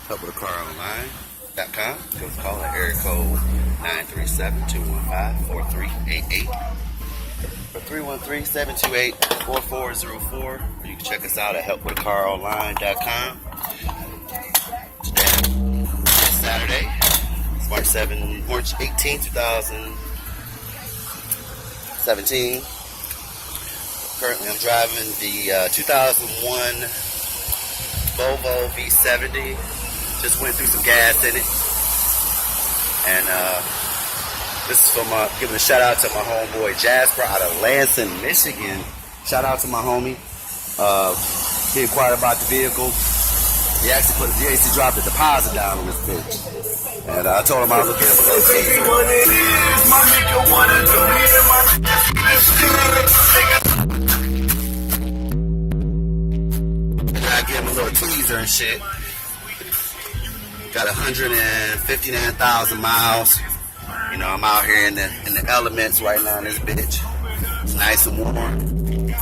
helpwiththecaronline.com. Give us a call at area code 937-215-4388 or 313-728-4404. Or you can check us out at helpwiththecaronline.com. Today is Saturday, it's March 18, 2017. Currently, I'm driving the 2001 Volvo v70. Just went through some gas in it. And this is from giving a shout out to my homeboy Jasper out of Lansing, Michigan. Shout out to my homie. He inquired about the vehicle. He actually dropped a deposit down on this bitch. And I told him I was looking for those keys. I give him a little teaser and shit. Got 159,000 miles. You know, I'm out here in the elements right now in this bitch. It's nice and warm. You know,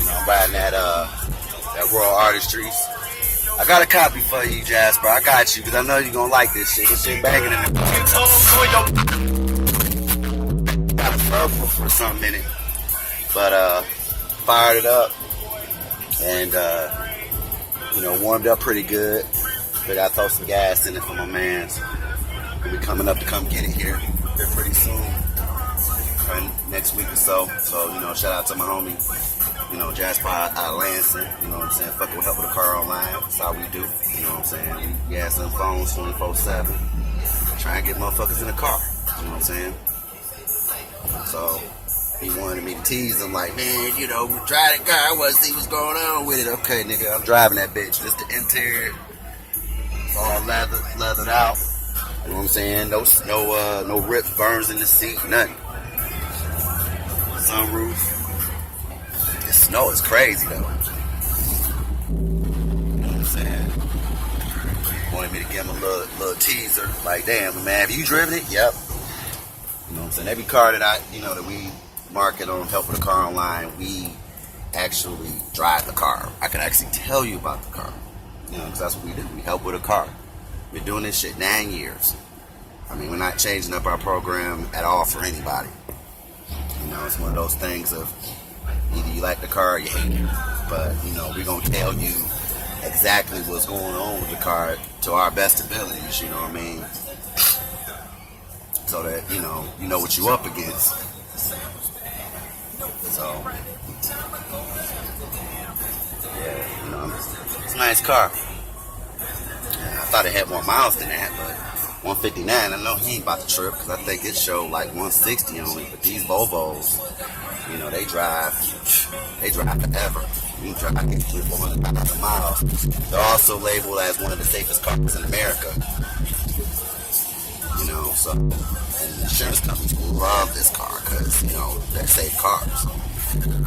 I'm riding that Royal Artistries. I got a copy for you, Jasper. I got you, because I know you're going to like this shit. This shit banging in the got a purple for some minute. But, fired it up. And, you know, warmed up pretty good. But I throw some gas in it for my mans. We'll be coming up to come get it here pretty soon. Next week or so. So, you know, shout out to my homie. You know, Jasper out of Lansing, you know what I'm saying? Fucking with Help with the Car Online. That's how we do. You know what I'm saying? We gas them phones 24/7. Trying to get motherfuckers in the car. You know what I'm saying? So, he wanted me to tease him like, man, you know, drive the car. I want to see what's going on with it. Okay, nigga, I'm driving that bitch. Just the interior. It's all leathered out. You know what I'm saying? No rips, burns in the seat, nothing. Sunroof. The snow is crazy though. You know what I'm saying? Wanted me to give him a little teaser. Like, damn, man, have you driven it? Yep. You know what I'm saying? Every car that we market on Help with the Car Online, we actually drive the car. I can actually tell you about the car. You know, because that's what we do. We help with a car. We're doing this shit 9 years. I mean, we're not changing up our program at all for anybody. You know, it's one of those things of either you like the car or you hate it. But, you know, we're going to tell you exactly what's going on with the car to our best abilities, you know what I mean? So that, you know what you up against. So, yeah, you know, it's a nice car. I thought it had more miles than that, but 159, I know he ain't about to trip, because I think it showed like 160 on it. But these Volvos, you know, they drive forever. You can drive 400,000 miles. They're also labeled as one of the safest cars in America. You know, so, and insurance companies love this car because, you know, they're safe cars.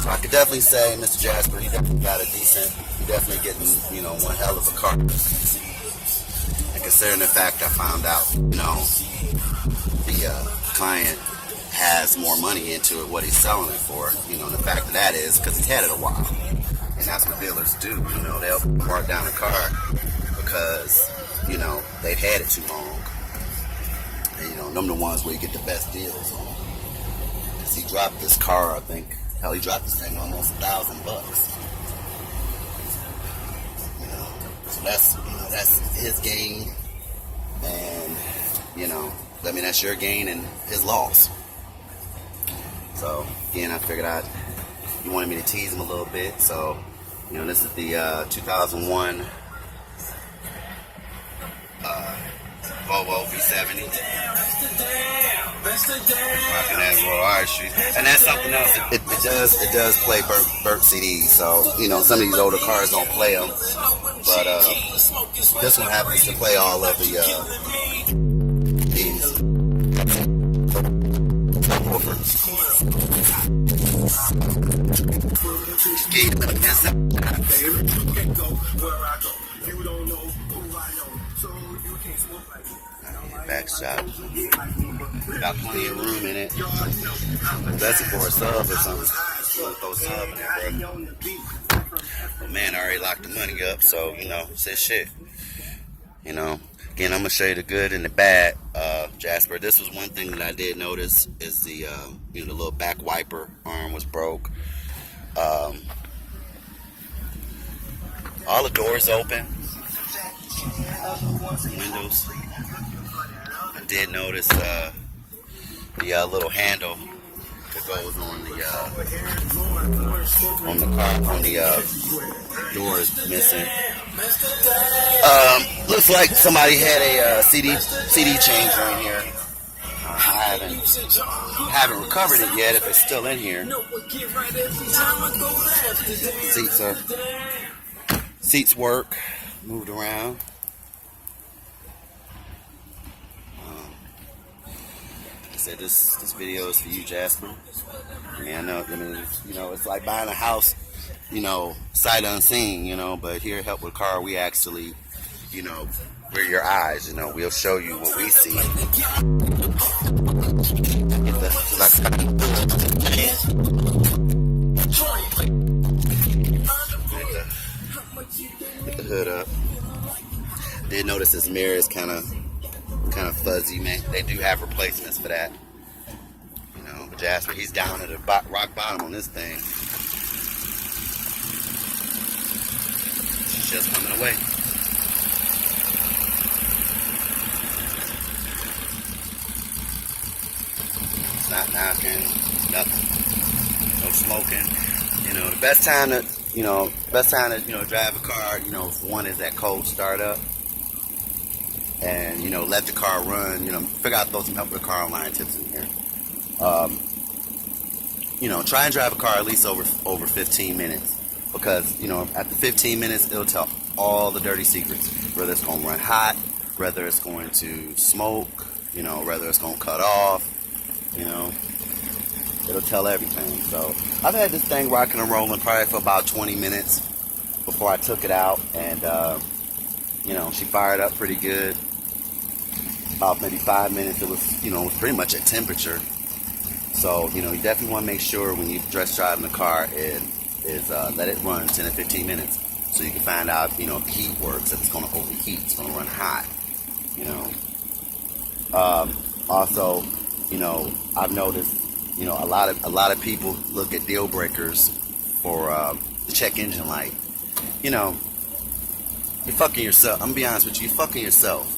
So I could definitely say, Mr. Jasper, you definitely got a decent, you're definitely getting, you know, one hell of a car. And considering the fact I found out, you know, the client has more money into it, what he's selling it for, you know, and the fact of that is because he's had it a while. And that's what dealers do, you know, they'll mark down a car because, you know, they've had it too long. And, you know, them the ones where you get the best deals on. Because he dropped this car, I think, hell, he dropped this thing almost $1,000. You know, so that's his gain, and, you know, I mean, that's your gain and his loss. So, again, I figured you wanted me to tease him a little bit, so, you know, this is the 2001 Volvo v70. Rocking that Royal Artistries. And that's something else. It does play burnt CDs. So, you know, some of these older cars don't play them. But this one happens to play all of the these. Back shot. Got plenty of room in it. That's for a sub or something. Throw sub in there, bro. But man, I already locked the money up, so you know, it's his shit. You know, again, I'm gonna show you the good and the bad. Jasper, this was one thing that I did notice is the the little back wiper arm was broke. All the doors open, windows. I did notice the little handle that goes on the car, on the door is missing. Looks like somebody had a CD changer in here. I haven't recovered it yet if it's still in here. Seats work, moved around. I said this video is for you, Jasper. It's like buying a house, sight unseen, but here at Help with Car, we actually, we're your eyes, we'll show you what we see. Get the hood up. Did notice this mirror is kind of fuzzy, man. They do have replacements for that. But Jasper, he's down at the rock bottom on this thing. She's just coming away. It's not knocking, nothing. No smoking. The best time to drive a car, if one is that cold startup. And let the car run. Figure out throw some Help with the Car online tips in here. Try and drive a car at least over 15 minutes, because after 15 minutes it'll tell all the dirty secrets. Whether it's going to run hot, whether it's going to smoke, whether it's going to cut off. It'll tell everything. So I've had this thing rocking and rolling probably for about 20 minutes before I took it out, and she fired up pretty good. About maybe 5 minutes, it was pretty much at temperature. So you definitely want to make sure when you dress driving the car is let it run 10 to 15 minutes, so you can find out if the heat works, if it's going to overheat, it's going to run hot. Also, I've noticed a lot of people look at deal breakers for the check engine light. You're fucking yourself. I'm gonna be honest with you. You're fucking yourself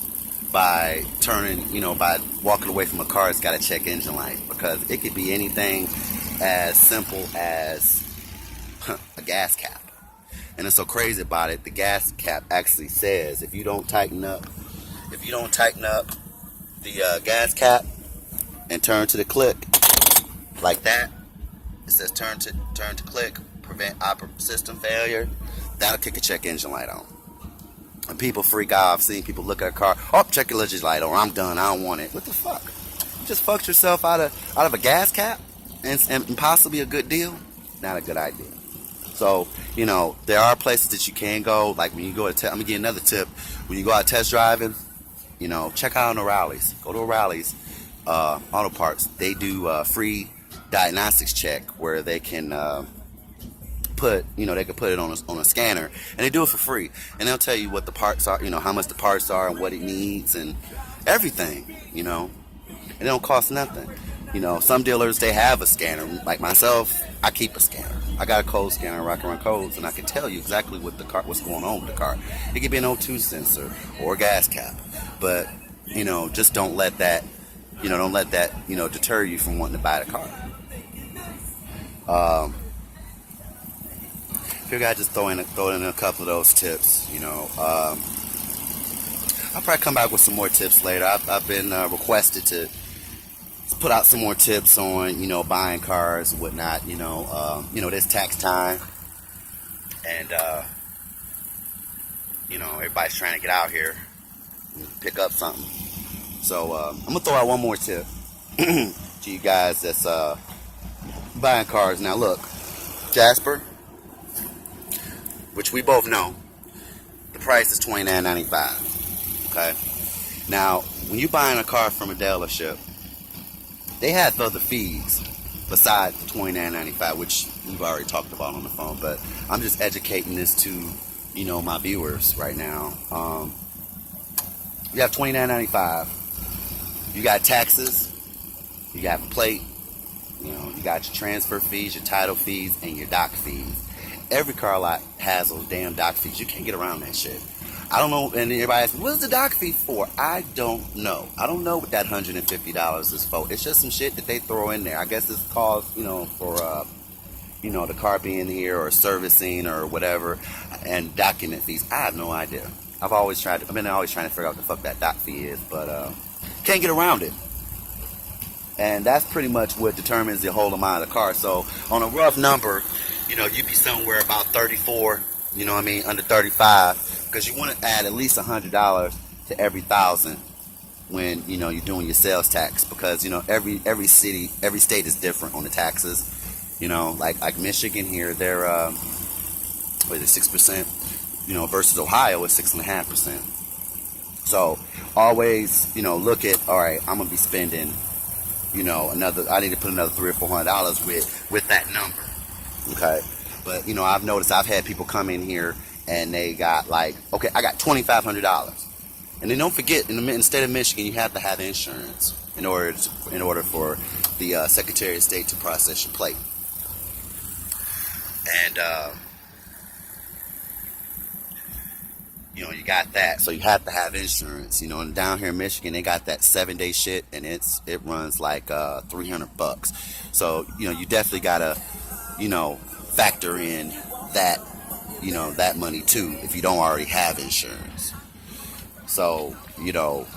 by by walking away from a car that's got a check engine light, because it could be anything as simple as a gas cap. And it's so crazy about it. The gas cap actually says if you don't tighten up the gas cap and turn to the click like that, it says turn to click, prevent system failure. That'll kick a check engine light on. And people freak out. I've seen people look at a car, check your engine light on, I'm done, I don't want it. What the fuck? You just fucked yourself out of a gas cap and possibly a good deal? Not a good idea. So, there are places that you can go, like when you go to I'm gonna give you another tip. When you go out test driving, check out on the O'Reilly's. Go to O'Reilly's Auto Parts. They do free diagnostics check where they can put it on a scanner, and they do it for free, and they'll tell you what the parts are, how much the parts are and what it needs and everything, and it don't cost nothing. Some dealers, they have a scanner. Like myself, I keep a scanner. I got a code scanner where I can run codes, and I can tell you exactly what's going on with the car. It could be an O2 sensor or a gas cap, but just don't let that deter you from wanting to buy the car. Figure I'd just throw in a couple of those tips. I'll probably come back with some more tips later. I've been requested to put out some more tips on buying cars and whatnot. This tax time, and everybody's trying to get out here and pick up something. So I'm gonna throw out one more tip to you guys that's buying cars. Now look, Jasper, which we both know, the price is $29.95. Okay. Now, when you're buying a car from a dealership, they have other fees besides the $29.95, which we've already talked about on the phone. But I'm just educating this to my viewers right now. You have $29.95. You got taxes. You got plate. You know, you got your transfer fees, your title fees, and your dock fees. Every car lot has those damn dock fees. You can't get around that shit. I don't know, and everybody asks me, what's the dock fee for? I don't know. I don't know what that $150 is for. It's just some shit that they throw in there. I guess it's caused, you know, for, you know, the car being here or servicing or whatever, and document fees. I have no idea. I've been always trying to figure out what the fuck that dock fee is, but can't get around it. And that's pretty much what determines the whole amount of the car. So on a rough number, you know, you'd be somewhere about 34, you know what I mean, under 35, because you want to add at least $100 to every 1,000 when, you know, you're doing your sales tax, because, you know, every city, every state is different on the taxes. You know, like Michigan here, they're what is it, 6%, you know, versus Ohio is 6.5%. So always, you know, look at, all right, I'm gonna be spending, you know, I need to put another $300 or $400 with that number. Okay, but you know, I've noticed I've had people come in here and they got like, okay, I got $2,500, and then don't forget, in the state of Michigan, you have to have insurance in order for the Secretary of State to process your plate. And you know, you got that, so you have to have insurance. You know, and down here in Michigan, they got that 7-day shit, and it runs like $300. So you know, you definitely gotta, you know, factor in that, you know, that money too, if you don't already have insurance. So you know,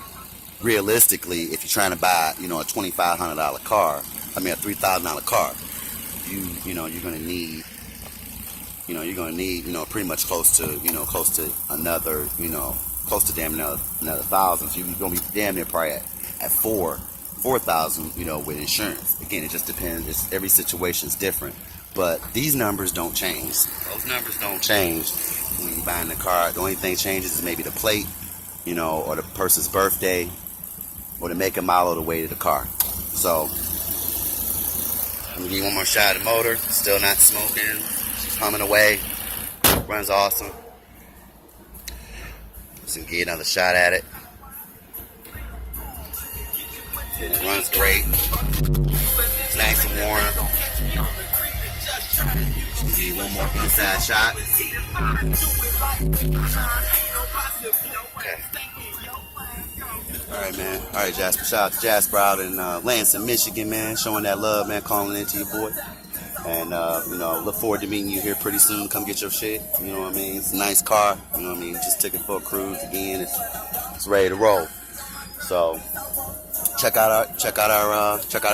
realistically, if you're trying to buy, you know, a $2,500 car, I mean a $3,000 car, you know, you're gonna need, you know, pretty much close to another, you know, close to damn another 1,000. So you're gonna be damn near probably at 4,000, you know, with insurance. Again, it just depends. Every situation's different, but these numbers don't change. Those numbers don't change when you're buying the car. The only thing changes is maybe the plate, you know, or the person's birthday, or the make and model of the weight of the car. So I'm gonna give you one more shot of the motor. Still not smoking. Humming away, runs awesome. Just gonna get another shot at it. It runs great. It's nice and warm. Give you one more inside shot. Okay. Alright, man. Alright, Jasper. Shout out to Jasper out in Lansing, Michigan, man. Showing that love, man. Calling into your boy. And, you know, look forward to meeting you here pretty soon. Come get your shit. You know what I mean? It's a nice car. You know what I mean? Just took it for a cruise again. It's ready to roll. So check out our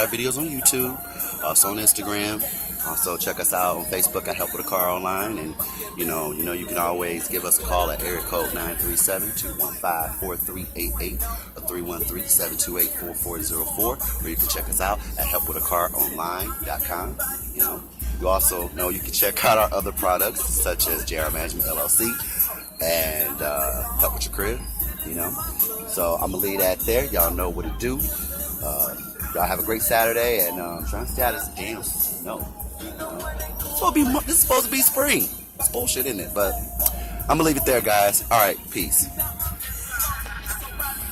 videos on YouTube. Also on Instagram. Also check us out on Facebook at Help with a Car Online. And you know you can always give us a call at area code 937-215-4388 or 313-728-4404, or you can check us out at helpwithacaronline.com. You know, you also know you can check out our other products such as JR Management LLC and Help with Your Crib. You know, so I'm gonna leave that there. Y'all know what to do. Y'all have a great Saturday, and trying to stay out of this damn snow. This is supposed to be spring. It's bullshit, isn't it? But I'm gonna leave it there, guys. All right, peace.